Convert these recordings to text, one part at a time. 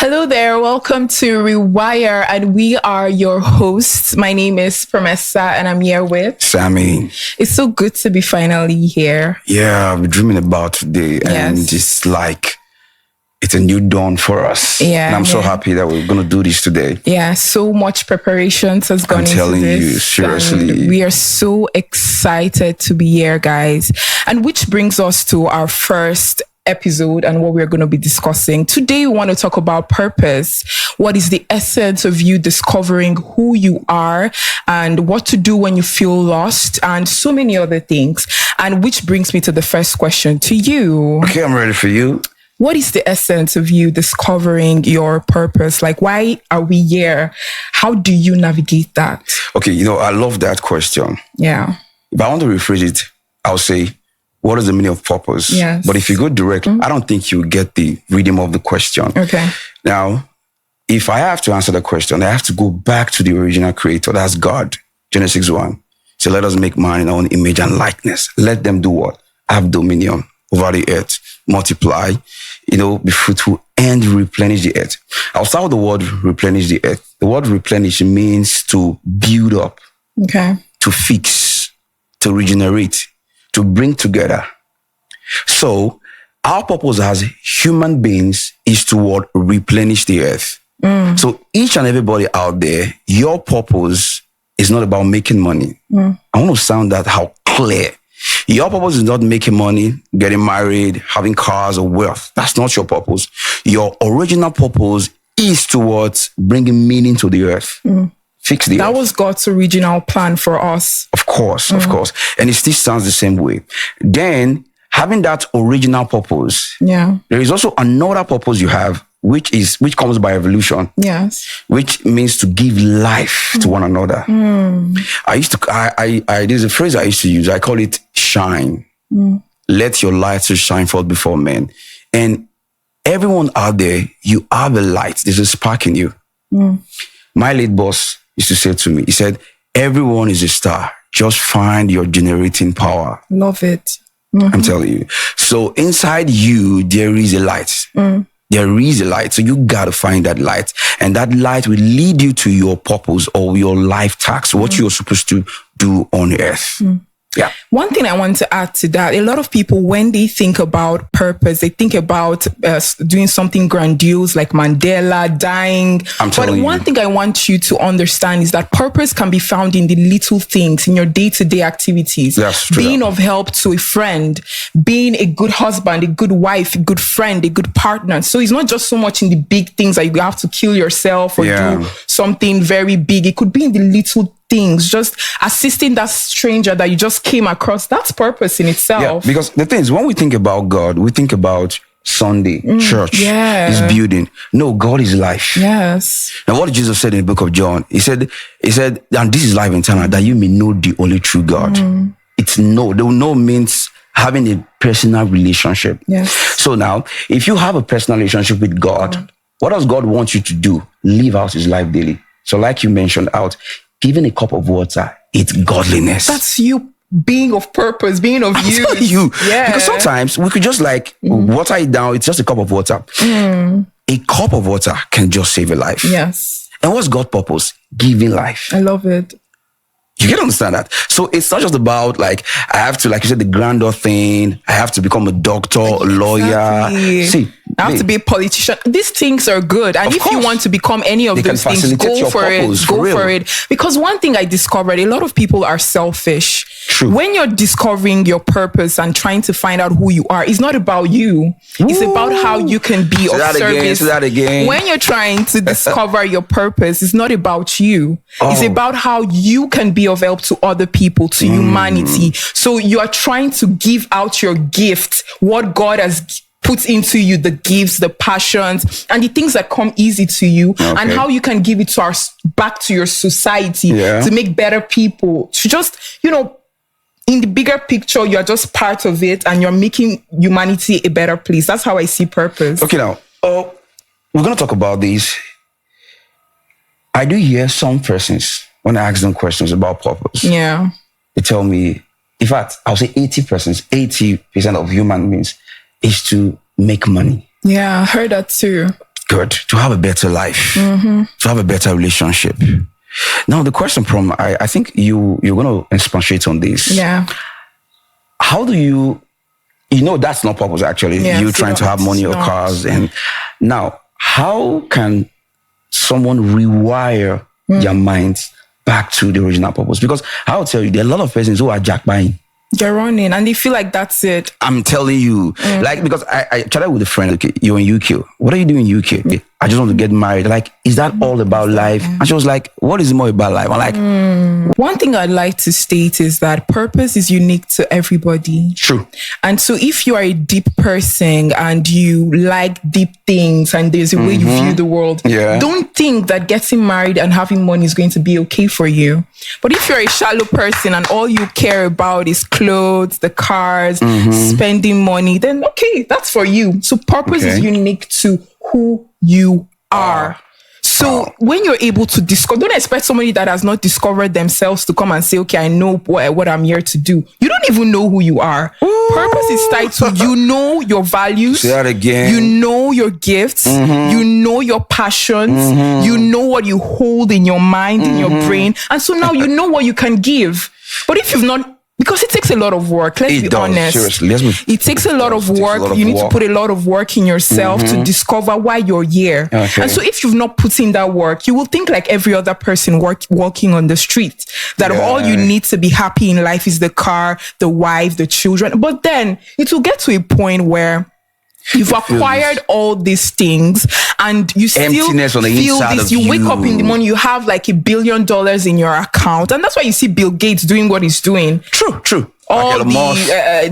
Hello there. Welcome to Rewire, and we are your hosts. My name is Promessa, and I'm here with Sammy. It's so good to be finally here. Yeah, I've been dreaming about today, and it's like it's a new dawn for us. Yeah, and I'm so happy that we're gonna do this today. Yeah, so much preparations has gone into this. I'm telling you, seriously. We are so excited to be here, guys. And which brings us to our first episode and what we're going to be discussing. Today, we want to talk about purpose. What is the essence of you discovering who you are and what to do when you feel lost and so many other things. And which brings me to the first question to you. Okay, I'm ready for you. What is the essence of you discovering your purpose? Like, why are we here? How do you navigate that? Okay, I love that question. Yeah. If I want to rephrase it, I'll say, what is the meaning of purpose? Yes. But if you go direct, I don't think you get the rhythm of the question. Okay. Now, if I have to answer the question, I have to go back to the original creator. That's God. Genesis 1. So let us make man in our own image and likeness. Let them do what? Have dominion over the earth, multiply, be fruitful and replenish the earth. I'll start with the word replenish the earth. The word replenish means to build up, Okay. to fix, to regenerate, to bring together. So our purpose as human beings is to replenish the earth. So each and everybody out there, your purpose is not about making money. I want to sound that how clear. Your purpose is not making money, getting married, having cars or wealth. That's not your purpose. Your original purpose is towards bringing meaning to the earth. Fix the earth. That was God's original plan for us. Of course. And it still sounds the same way. Then, having that original purpose, there is also another purpose you have, which comes by evolution. Yes. Which means to give life to one another. There's a phrase I used to use. I call it shine. Let your light so shine forth before men. And everyone out there, you are the light. There's a spark in you. My late boss used to say to me, he said, everyone is a star. Just find your generating power. Love it. I'm telling you. So inside you, there is a light. There is a light. So you got to find that light. And that light will lead you to your purpose or your life task, what you're supposed to do on earth. Yeah. One thing I want to add to that, a lot of people, when they think about purpose, they think about doing something grandiose like Mandela, dying. But one thing I want you to understand is that purpose can be found in the little things, in your day-to-day activities. That's true. Being of help to a friend, being a good husband, a good wife, a good friend, a good partner. So it's not just so much in the big things that you have to kill yourself or do something very big. It could be in the little things, just assisting that stranger that you just came across. That's purpose in itself. Yeah, because the thing is, when we think about God, we think about Sunday, church, His building. No, God is life. Yes. And what Jesus said in the book of John, he said, and this is life eternal, that you may know the only true God. It's know. The know means having a personal relationship. Yes. So now, if you have a personal relationship with God, what does God want you to do? Live out His life daily. So like you mentioned out, even a cup of water, it's godliness. That's you being of purpose, being of you. You. Yeah. Because sometimes we could just water it down. It's just a cup of water. A cup of water can just save a life. Yes. And what's God's purpose? Giving life. I love it. You can understand that. So it's not just about I have to, like you said, the grander thing. I have to become a doctor, a lawyer. See, I have to be a politician. These things are good. And if you want to become any of those things, go for it. Go for it. Because one thing I discovered, a lot of people are selfish. True. When you're discovering your purpose and trying to find out who you are, it's not about you. It's about how you can be of service. Say that again. When you're trying to discover your purpose, it's not about you. It's about how you can be of help to other people, to humanity. So you are trying to give out your gift, what God has put into you, the gifts, the passions, and the things that come easy to you, and how you can give it to back to your society to make better people, to just, in the bigger picture, you're just part of it and you're making humanity a better place. That's how I see purpose. Okay, now, we're going to talk about this. I do hear some persons, when I ask them questions about purpose, they tell me, in fact, I'll say 80% of human beings is to make money. Yeah, I heard that too. Good. To have a better life, to have a better relationship. Now, the question from, I think you're going to expatiate on this. Yeah. How do you that's not purpose, actually. Yes, you trying to have money or cars. And now, how can someone rewire their minds back to the original purpose? Because I'll tell you, there are a lot of persons who are jack buying. They're running and they feel like that's it. I'm telling you, like, because I chatted with a friend. Okay, you're in UK. What are you doing in UK? Okay, I just want to get married. Like, is that all about life? And she was like, what is more about life? I'm like, one thing I'd like to state is that purpose is unique to everybody. true. And so if you are a deep person and you like deep things and there's a way you view the world, Yeah. don't think that getting married and having money is going to be okay for you. But if you're a shallow person and all you care about is clothes, the cars, spending money, then okay, that's for you. So purpose is Okay. unique to who you are. So when you're able to discover, don't expect somebody that has not discovered themselves to come and say, okay, I know what I'm here to do. You don't even know who you are. Purpose is tied to, you know your values. Say that again. You know your gifts. You know your passions. You know what you hold in your mind, in your brain. And so now you know what you can give. But if you've not, because it takes a lot of work, let's It be does, honest. seriously. It takes a lot of It takes a work. lot of You need to work. put a lot of work in yourself to discover why you're here. Okay. And so if you've not put in that work, you will think like every other person walking on the street, that all you Yeah. need to be happy in life is the car, the wife, the children. But then it will get to a point where you've acquired all these things and you still Emptiness on the feel inside this. of You wake up in the you. morning, you have like $1 billion in your account. And that's why you see Bill Gates doing what he's doing. True. All Like Elon Musk,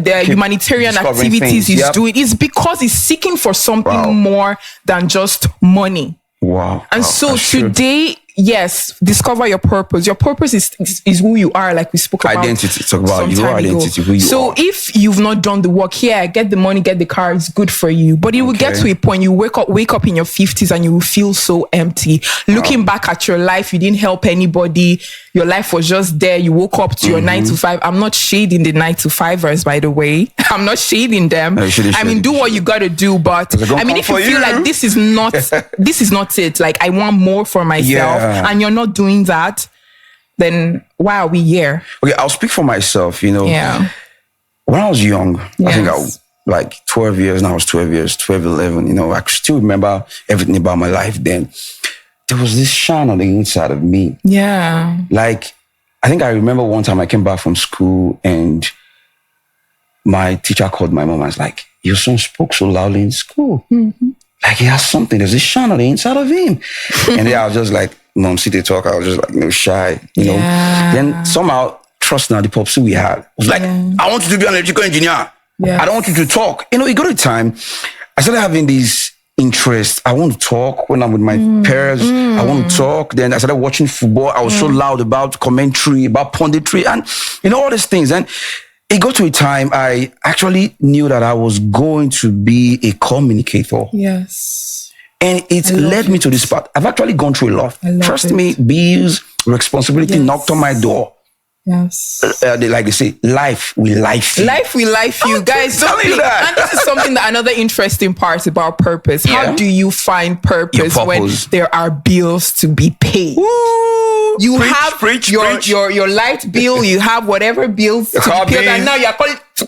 the humanitarian discovering activities things. he's Yep. doing is because he's seeking for something Wow. more than just money. Wow. And Wow, so that's true. today, yes, discover your purpose. Your purpose is who you are, like we spoke about. Identity. Talk about some your time ago. identity, who you So are. if you've not done the work here, get the money, get the car, it's good for you. But it will get Okay. to a point you wake up in your 50s and you will feel so empty. Looking back at your life, you didn't help anybody. Your life was just there. You woke up to your 9 to 5. I'm not shading the 9 to 5ers, by the way. I'm not shading them. No, you shouldn't I mean, shade do them. what you gotta do, but Because they don't I mean, come if you for feel you. like this is not it, like I want more for myself, Yeah. and you're not doing that, then why are we here? Okay, I'll speak for myself. Yeah. When I was young, I think I Yes. was like 12 years, now I was 12 years, 12, 11, I could still remember everything about my life then. There was this shine on the inside of me. Yeah. Like, I think I remember one time I came back from school and my teacher called my mom and was like, your son spoke so loudly in school. Like he has something, there's a shine on the inside of him. And then I was just like, Mom, see they talk, I was just like, shy, Yeah. Then somehow, trust now, the popsy we had was like, I want you to be an electrical engineer. Yes. I don't want you to talk. It got a time, I started having these interests. I want to talk when I'm with my peers. I want to talk. Then I started watching football. I was so loud about commentary, about punditry, and all these things. And it got to a time I actually knew that I was going to be a communicator. Yes. And it led me to this part. I've actually gone through a lot. love Trust it. me, bills, responsibility Yes. knocked on my door. Yes. Like they say, life will life you. Life will life you guys. Don't telling you think- that. And this is something that another interesting part about purpose. How Yeah. do you find purpose Your when purpose. there are bills to be paid? You have preach. your light bill, you have whatever bills to car be paid, bill. and now you're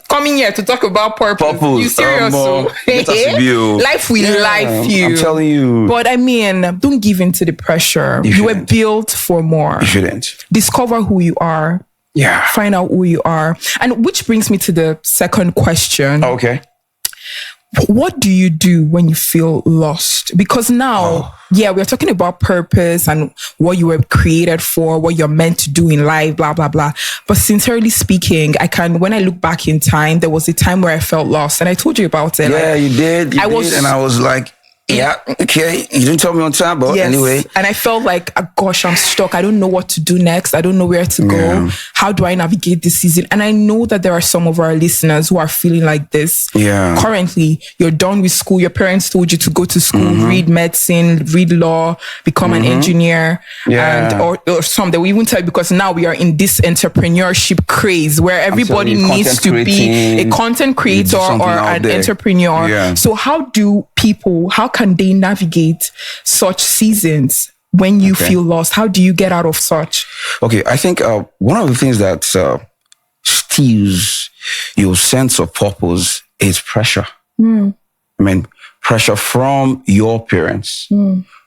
coming here to talk about purpose. Purpose. You serious? So? Let us view. Life will Yeah, life you. I'm telling you. But I mean, don't give in to the pressure. You were shouldn't. built for more. You shouldn't. Discover who you are. Yeah. Find out who you are. And which brings me to the second question. Okay. What do you do when you feel lost? Because now, we're talking about purpose and what you were created for, what you're meant to do in life, blah, blah, blah. But sincerely speaking, when I look back in time, there was a time where I felt lost, and I told you about it. Yeah, you did. I was- and I was like, yeah, okay. You didn't tell me on time, but Yes. anyway. And I felt like, gosh, I'm stuck. I don't know what to do next. I don't know where to go. Yeah. How do I navigate this season? And I know that there are some of our listeners who are feeling like this. Yeah. Currently, you're done with school. Your parents told you to go to school, read medicine, read law, become an engineer. Yeah. And or some, they will even tell you, because now we are in this entrepreneurship craze where everybody you, needs to content be a creating, content creator something or out an there. entrepreneur. Yeah. So how do people, how can they navigate such seasons when you feel lost? How do you get out of such? Okay, I think one of the things that steals your sense of purpose is pressure. I mean, pressure from your parents,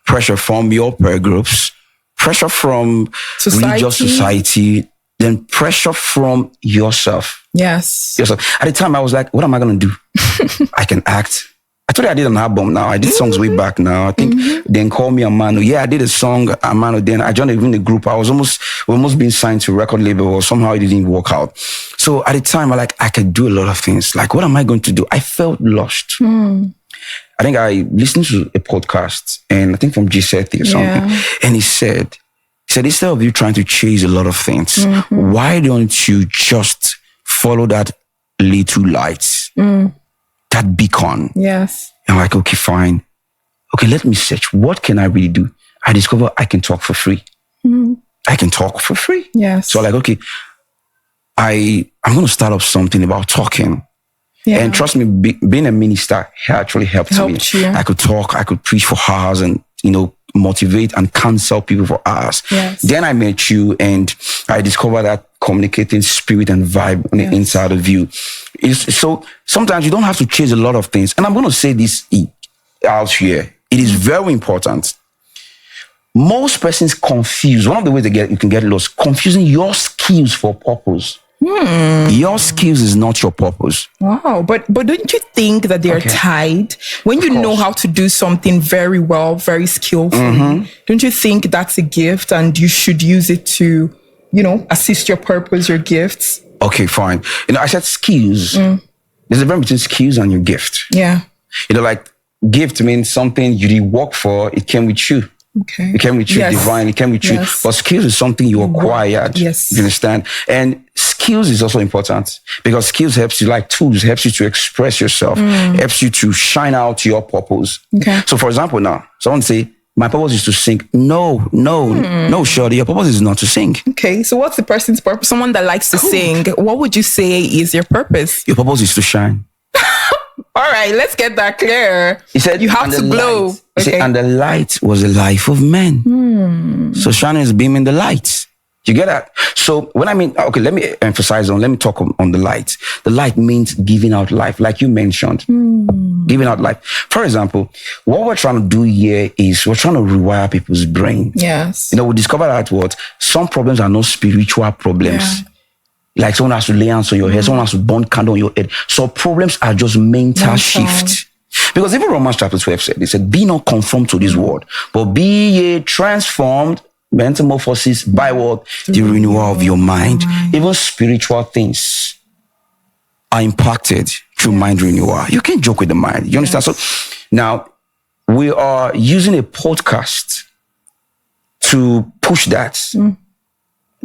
pressure from your peer groups, pressure from religious society, then pressure from yourself. Yes. At the time, I was like, what am I going to do? I can act. I told you I did an album now. I did songs way back now. I think Then Call Me Amano. Yeah, I did a song, Amano. Then I joined even the group. I was almost being signed to a record label, or somehow it didn't work out. So at the time, I could do a lot of things. Like, what am I going to do? I felt lost. I think I listened to a podcast, and I think from Giuseppe or something. And he said, instead of you trying to chase a lot of things, why don't you just follow that little light, that beacon? Yes. I'm like, okay, fine. Okay, let me search. What can I really do? I discover I can talk for free. I can talk for free. Yes. So like, okay, I'm going to start up something about talking. Yeah. And trust me, being a minister actually helped me. You. I could talk, I could preach for hours and, motivate and counsel people for hours. Yes. Then I met you and I discovered that communicating spirit and vibe on the inside of you. So sometimes you don't have to chase a lot of things. And I'm going to say this out here. It is very important. Most persons confuse. One of the ways you can get lost, confusing your skills for purpose. Your skills is not your purpose. Wow. But don't you think that they're tied? When you know how to do something very well, very skillfully, don't you think that's a gift and you should use it to, assist your purpose, your gifts? Okay, fine. I said skills. There's a difference between skills and your gift. Yeah. Like gift means something you did work for, it came with you. Okay. It came with you, divine. It came with you. But skills is something you acquired. Yes. You understand? And skills is also important because skills helps you, like tools, helps you to express yourself, helps you to shine out your purpose. Okay. So for example, now, someone say, my purpose is to sing. No, Shorty, your purpose is not to sing. Okay. So what's the person's purpose? Someone that likes to sing. What would you say is your purpose? Your purpose is to shine. All right, let's get that clear. He said, you have to glow. He said, and the light was the life of men. So shining is beaming the light. You get that? So when let me talk on the light. The light means giving out life, like you mentioned. Giving out life. For example, what we're trying to do here is we're trying to rewire people's brain. Yes. We discover that some problems are not spiritual problems. Yeah. Like someone has to lay hands on your head, someone has to burn candle on your head. So problems are just mental shift. Because even Romans chapter 12 said, they said, be not conformed to this world, but be ye transformed, metamorphosis, by what? The renewal of your mind. Even spiritual things are impacted through mind renewal. You can't joke with the mind. You understand? So now we are using a podcast to push that.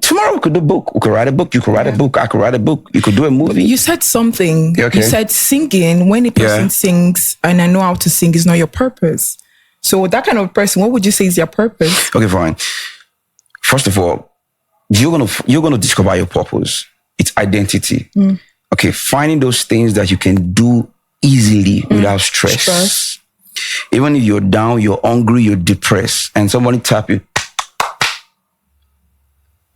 Tomorrow we could do a book. We could write a book. You could write a book. I could write a book. You could do a movie. You said something. Okay. You said singing. When a person sings and I know how to sing is not your purpose. So that kind of person, what would you say is your purpose? Okay, fine. First of all, you're gonna discover your purpose. It's identity. Okay, finding those things that you can do easily without stress. Even if you're down, you're hungry, you're depressed, and somebody tap you,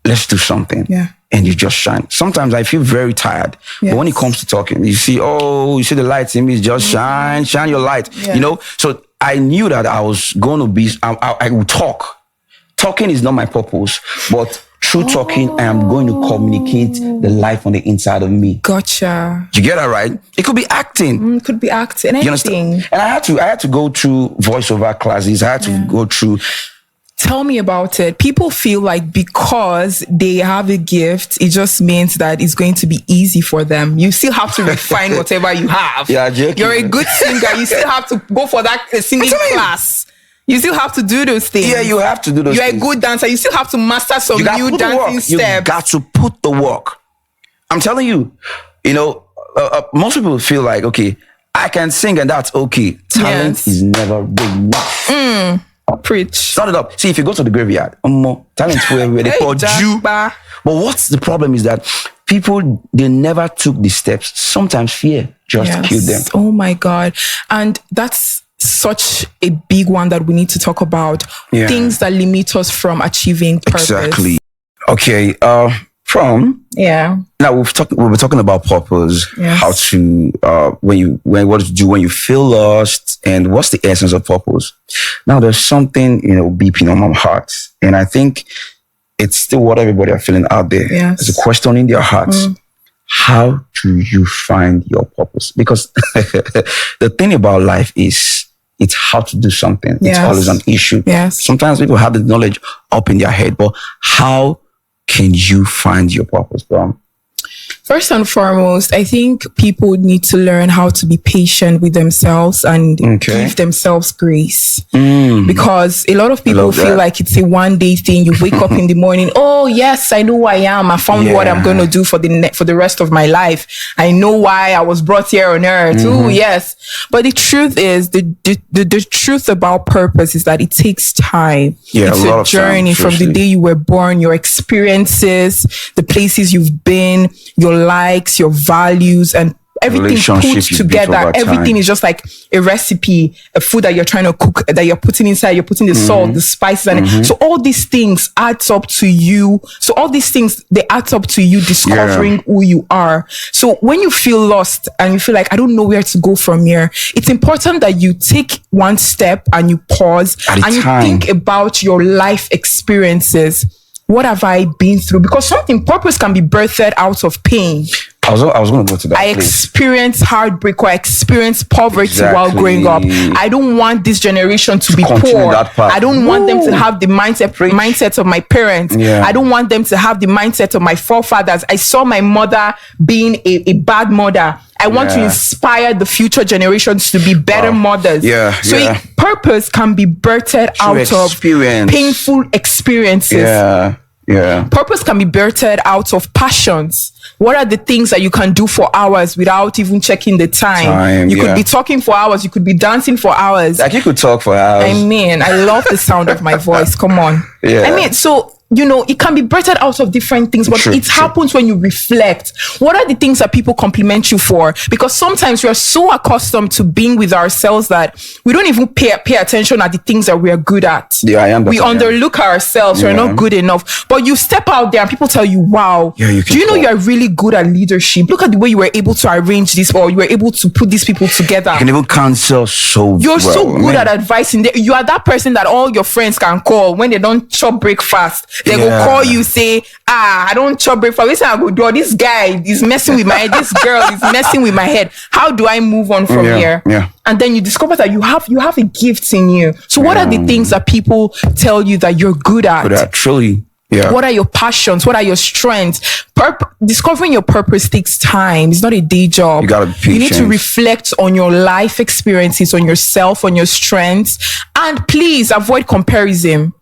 let's do something. Yeah. And you just shine. Sometimes I feel very tired. Yes. But when it comes to talking, you see the lights in me, just shine your light. Yeah. So I knew that I was going to be, I would talk. Talking is not my purpose, but through talking, I am going to communicate the life on the inside of me. Gotcha. You get that right? It could be acting. It could be acting. Anything. You understand? And I had to go through voiceover classes. I had to go through. Tell me about it. People feel like because they have a gift, it just means that it's going to be easy for them. You still have to refine whatever you have. Yeah, joking. You're a good singer. You still have to go for that singing class. You still have to do those things. Yeah, you have to do those things. You're a good dancer. You still have to master some new dancing steps. You got to put the work. I'm telling you, most people feel like, okay, I can sing and that's okay. Talent is never big enough. Preach. Start it up. See, if you go to the graveyard, talent for everywhere. They call you. But what's the problem is that people, they never took the steps. Sometimes fear just killed them. Oh my God. And that's such a big one that we need to talk about. Yeah. Things that limit us from achieving purpose. Exactly. Okay. Yeah. Now we've been talking about purpose, Yes. how to what to do when you feel lost, and what's the essence of purpose. Now there's something beeping on my heart, and I think it's still what everybody are feeling out there. Yes. It's a question in their hearts. How do you find your purpose? Because the thing about life is it's how to do something. Yes. It's always an issue. Yes. Sometimes people have the knowledge up in their head, but how can you find your purpose, bro? First and foremost, I think people need to learn how to be patient with themselves and give themselves grace. Because a lot of people feel like it's a one day thing. You wake up in the morning, oh yes, I know who I am. I found what I'm going to do for the rest of my life. I know why I was brought here on earth. Oh yes. But the truth is, the truth about purpose is that it takes time. Yeah, it's a journey from the day you were born, your experiences, the places you've been, your likes, your values, and everything put together. Everything is just like a recipe, a food that you're trying to cook, that you're putting inside. You're putting the salt, the spices, and so all these things adds up to you. So all these things, they add up to you discovering who you are. So when you feel lost and you feel like, I don't know where to go from here, it's important that you take one step and you pause and you think about your life experiences. What have I been through? Because purpose can be birthed out of pain. I was going to go to that. I experienced heartbreak or experienced poverty while growing up. I don't want this generation to be poor. I don't want them to have the mindset of my parents. I don't want them to have the mindset of my forefathers. I saw my mother being a bad mother. I want to inspire the future generations to be better mothers. Purpose can be birthed out of painful experiences. Purpose can be birthed out of passions. What are the things that you can do for hours without even checking the time? You could be talking for hours. You could be dancing for hours. Like you could talk for hours. I mean, I love the sound of my voice. Come on. I mean, so it can be birthed out of different things, but it happens when you reflect. What are the things that people compliment you for? Because sometimes we are so accustomed to being with ourselves that we don't even pay attention at the things that we are good at. We underlook ourselves. We're not good enough. But you step out there and people tell you, wow, do you know you're really good at leadership? Look at the way you were able to arrange this, or you were able to put these people together. You can even counsel so You're so good at advising. You are that person that all your friends can call when they don't chop breakfast. They go call you, say, I don't chop breakfast. Listen, I go do this guy is messing with my head. This girl is messing with my head. How do I move on from here? And then you discover that you have a gift in you. So what are the things that people tell you that you're good at? Truly. What are your passions? What are your strengths? Discovering your purpose takes time. It's not a day job. You gotta be patient. You need to reflect on your life experiences, on yourself, on your strengths, and please avoid comparison.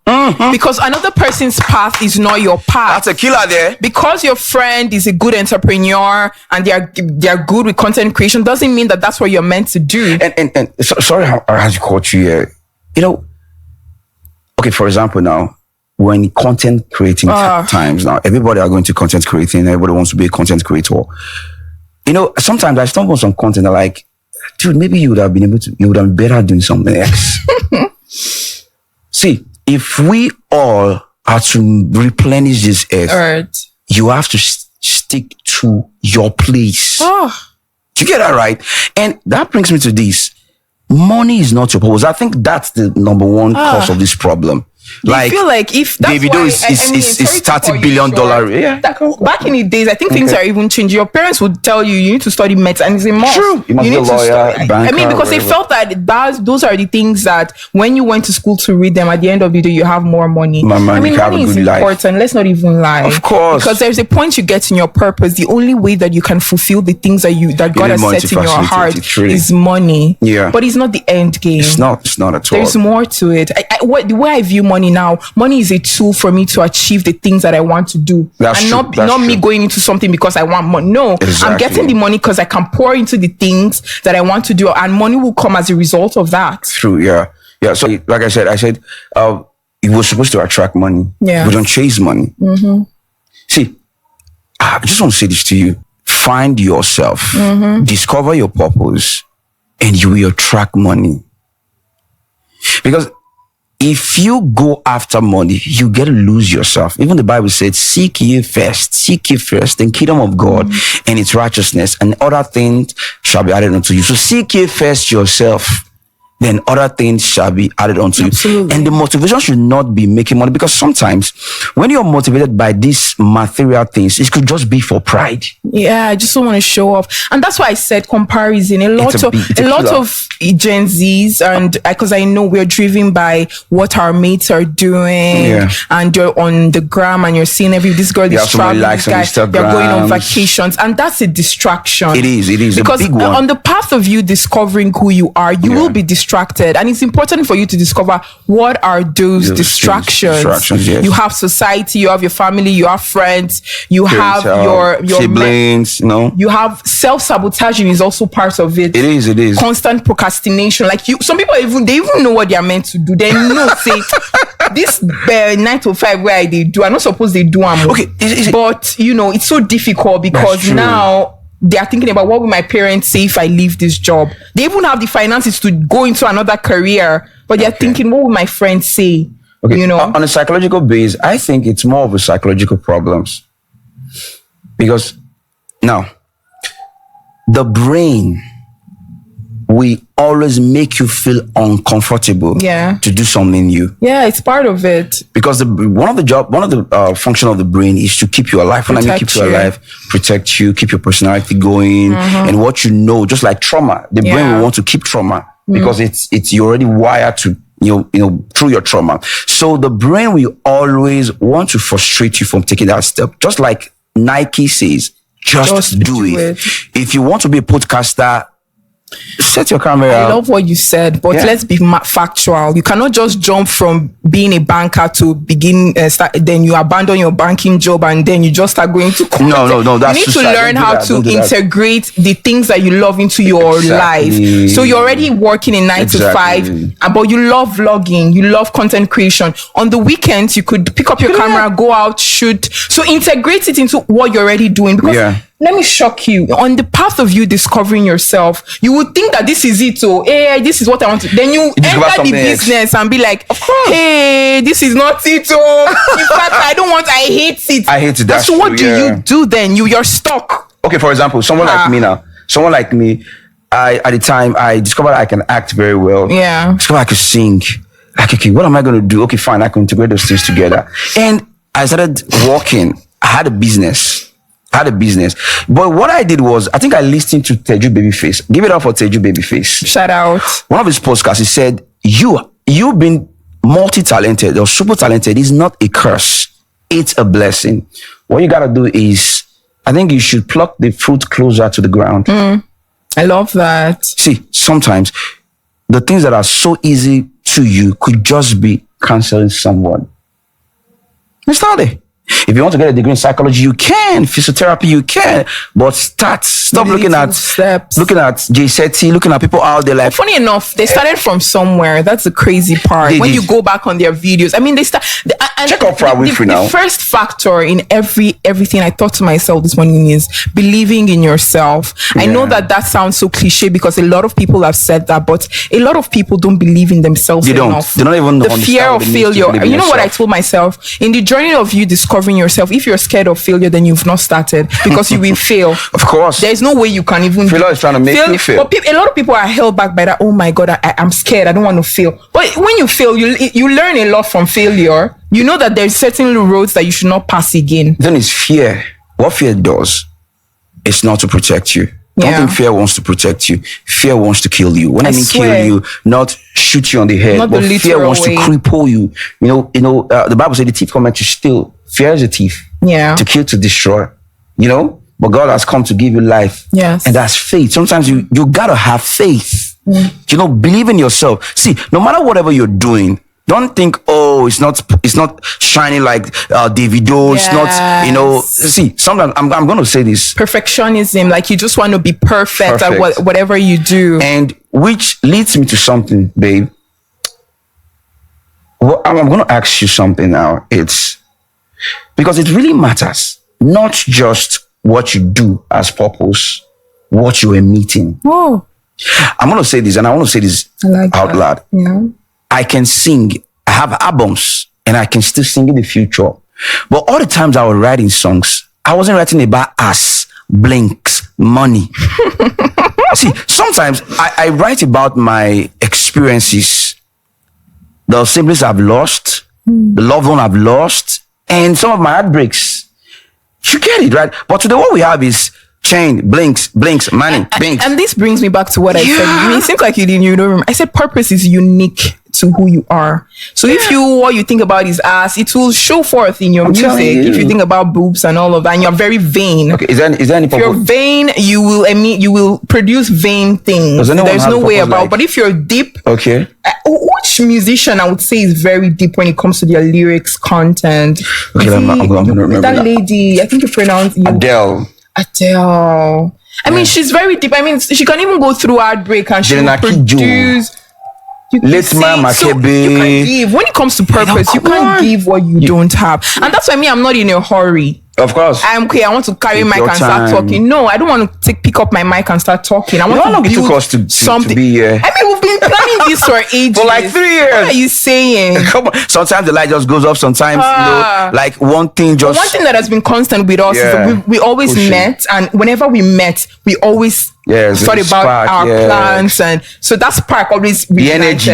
Because another person's path is not your path. That's a killer there. Because your friend is a good entrepreneur and they are good with content creation doesn't mean that that's what you're meant to do. And sorry how I had to caught you here. Okay, for example, now when content creating times now, everybody are going to content creating. Everybody wants to be a content creator. Sometimes I stumble on some content. I'm like, dude, maybe you would have been better doing something else. See, if we all are to replenish this earth, you have to stick to your place. Do you get that right? And that brings me to this. Money is not your purpose. I think that's the number one cause of this problem. I feel like if that's Davido is $30 billion. Back in the days, I think things are even changing. Your parents would tell you need to study medicine, and it's a must. True, you must be a lawyer, banker. Because they felt that those are the things that when you went to school to read them, at the end of the day, you have more money. Money is important. Let's not even lie. Of course, because there's a point you get in your purpose. The only way that you can fulfill the things that God has set in your heart is money. But it's not the end game. It's not at all. There's more to it. The way I view money now, money is a tool for me to achieve the things that I want to do. Not me going into something because I want money. No, I'm getting the money because I can pour into the things that I want to do, and money will come as a result of that. True. Yeah. So like I said, it was supposed to attract money. We don't chase money. See, I just want to say this to you. Find yourself, discover your purpose, and you will attract money. Because if you go after money, you get to lose yourself. Even the Bible said, seek ye first the kingdom of God and its righteousness, and other things shall be added unto you. So seek ye first yourself, then other things shall be added unto you. And the motivation should not be making money, because sometimes when you're motivated by these material things, it could just be for pride. Yeah, I just don't want to show off. And that's why I said comparison. A lot of Gen Zs, and because I know we're driven by what our mates are doing, and you're on the gram and you're seeing this girl is traveling, this guy, they're going on vacations, and that's a distraction. It is because a big one. On the path of you discovering who you are, you will be distracted, and it's important for you to discover what are those distractions. Yes. You have society, you have your family, you have friends, you have your siblings, you have self-sabotaging is also part of it. It is constant procrastination. Like some people even know what they are meant to do. They know say this 9 to 5 where they do, I'm not supposed they do them. Okay, but it's so difficult because now they are thinking about what will my parents say if I leave this job. They even have the finances to go into another career, but they're thinking, what will my friends say? Okay. On a psychological base, I think it's more of a psychological problems, because now the brain will always make you feel uncomfortable to do something new. Yeah, it's part of it. Because one of the function of the brain is to keep you alive. When I mean keep you alive, protect you, keep your personality going, and what you know, just like trauma. The brain will want to keep trauma because it's you're already wired to through your trauma. So the brain will always want to frustrate you from taking that step. Just like Nike says, just do it. If you want to be a podcaster, set your camera. I love what you said, but let's be factual. You cannot just jump from being a banker to begin then you abandon your banking job and then you just start going to content. No, that's you need to learn how to integrate the things that you love into your life. So you're already working in 9 to 5, but you love vlogging, you love content creation. On the weekends you could pick up your camera, go out, shoot. So integrate it into what you're already doing, because let me shock you. On the path of you discovering yourself, you would think that this is it. So, hey, this is what I want to. Then you enter the business and be like, hey, this is not it. Oh, in fact, I hate it. I hate it. So what do you do then? You're stuck. Okay, for example, someone like me, at the time, I discovered I can act very well. Yeah. Discovered I could sing. Like, okay, what am I going to do? Okay, fine, I can integrate those things together. And I started working. I had a business. But what I did was, I think I listened to Teju Babyface. Give it up for Teju Babyface. Shout out. One of his podcasts, he said, you've been multi-talented or super talented is not a curse. It's a blessing. What you got to do is, I think you should pluck the fruit closer to the ground. I love that. See, sometimes the things that are so easy to you could just be canceling someone. It's not there. If you want to get a degree in psychology, you can. Physiotherapy, you can. But stop looking at Jay Shetty, looking at people out there like. Funny enough, they started from somewhere. That's the crazy part. You go back on their videos, I mean, they start. Check out Oprah Winfrey now. The first factor in everything I thought to myself this morning is believing in yourself. I know that sounds so cliche because a lot of people have said that, but a lot of people don't believe in themselves enough. They don't even know the fear of failure. You know what I told myself? In the journey of you discovering yourself, if you're scared of failure, then you've not started, because you will fail. Of course. There's no way you can even failure is trying to make you fail. But a lot of people are held back by that. Oh my God, I'm scared. I don't want to fail. But when you fail, you learn a lot from failure. You know that there's certain roads that you should not pass again. Then it's fear. What fear does, it's not to protect you. Don't think fear wants to protect you. Fear wants to kill you. When I mean kill you, not shoot you on the head, but fear wants to cripple you. The Bible says the thief comes to steal. Fear is a thief. Yeah. To kill, to destroy. But God has come to give you life. Yes. And that's faith. Sometimes you gotta have faith. Believe in yourself. See, no matter whatever you're doing, don't think, it's not shining like Davido. Yes. It's not, see, sometimes I'm going to say this. Perfectionism, like you just want to be perfect at whatever you do. And which leads me to something, babe. Well, I'm going to ask you something now. It's because it really matters, not just what you do as purpose, what you are meeting. Oh. I'm going to say this, and I want to say this out loud. Yeah. I can sing. I have albums and I can still sing in the future. But all the times I was writing songs, I wasn't writing about us, blinks, money. See, sometimes I write about my experiences, the siblings I've lost, the loved one I've lost, and some of my heartbreaks. You get it, right? But today what we have is chain, blinks, money, blinks. And this brings me back to what I said. I mean, it seems like you didn't, you don't remember. I said purpose is unique to who you are. So if what you think about is ass, it will show forth in your music. If you think about boobs and all of that, and you're very vain. Okay, is there any if you're vain, you will produce vain things. There's no way about. But if you're deep, okay. Which musician I would say is very deep when it comes to their lyrics content? Okay, I'm gonna remember that lady. I think you pronounce Adele. I mean, she's very deep. I mean, she can even go through heartbreak and she will produce. Makebe. You can give. When it comes to purpose, you can't give what you don't have. And that's why I'm not in a hurry. Of course. I'm okay. I want to carry mic and start talking. No, I don't want to pick up my mic and start talking. I want to build something. To be here. I mean, we've been planning this for ages. For like 3 years. What are you saying? Come on. Sometimes the light just goes off. Sometimes, like one thing just... One thing that has been constant with us is that we always met. And whenever we met, we always thought about our plans. And so that spark always the energy,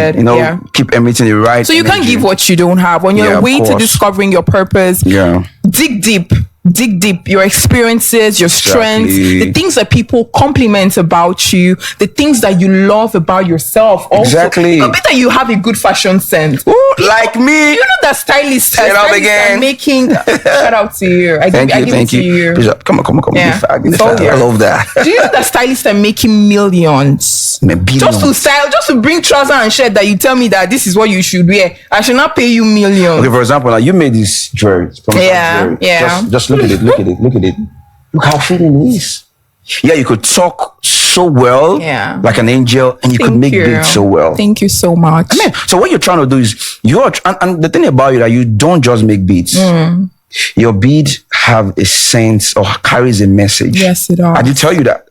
keep everything right. So you can't give what you don't have. On your way to discovering your purpose, dig deep. Dig deep, your experiences, your strengths, the things that people compliment about you, the things that you love about yourself. Also, exactly. I bet that you have a good fashion sense. Ooh, like me. You know that stylists are making. Shout out to you. I give it to you. Please, come on. Yeah. I love that. Do you know that stylists are making millions? Just to style, just to bring trouser and shirt that you tell me that this is what you should wear. I should not pay you millions. Okay, for example, like you made this jewelry. Just look at it. Look how fitting it is. Yeah, you could talk so well, like an angel, and you could make beats so well. Thank you so much. I mean, so what you're trying to do is and the thing about you that you don't just make beats. Your beat have a sense or carries a message. Yes, it does. I do tell you that.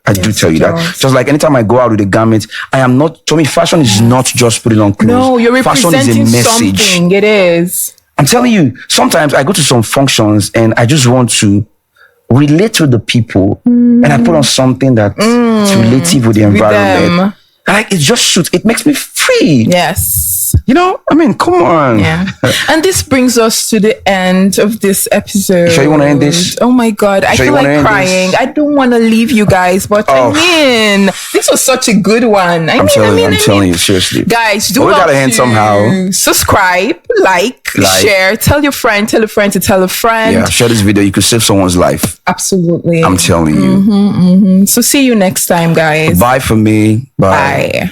Just like anytime I go out with a garment, to me, fashion is not just putting on clothes. No, you're representing something. It is. I'm telling you, sometimes I go to some functions and I just want to relate to the people and I put on something that's relative with the environment. Like it just shoots. It makes me free. Yes. You know, I mean, come on. Yeah. And this brings us to the end of this episode. Sure you want to end this? Oh my God. I feel like crying. I don't want to leave you guys, but I mean, this was such a good one. I'm telling you, seriously. Guys, we gotta end somehow. Subscribe, like, share, tell your friend, tell a friend to tell a friend. Yeah, share this video. You could save someone's life. Absolutely. I'm telling you. So see you next time, guys. Bye for me. Bye.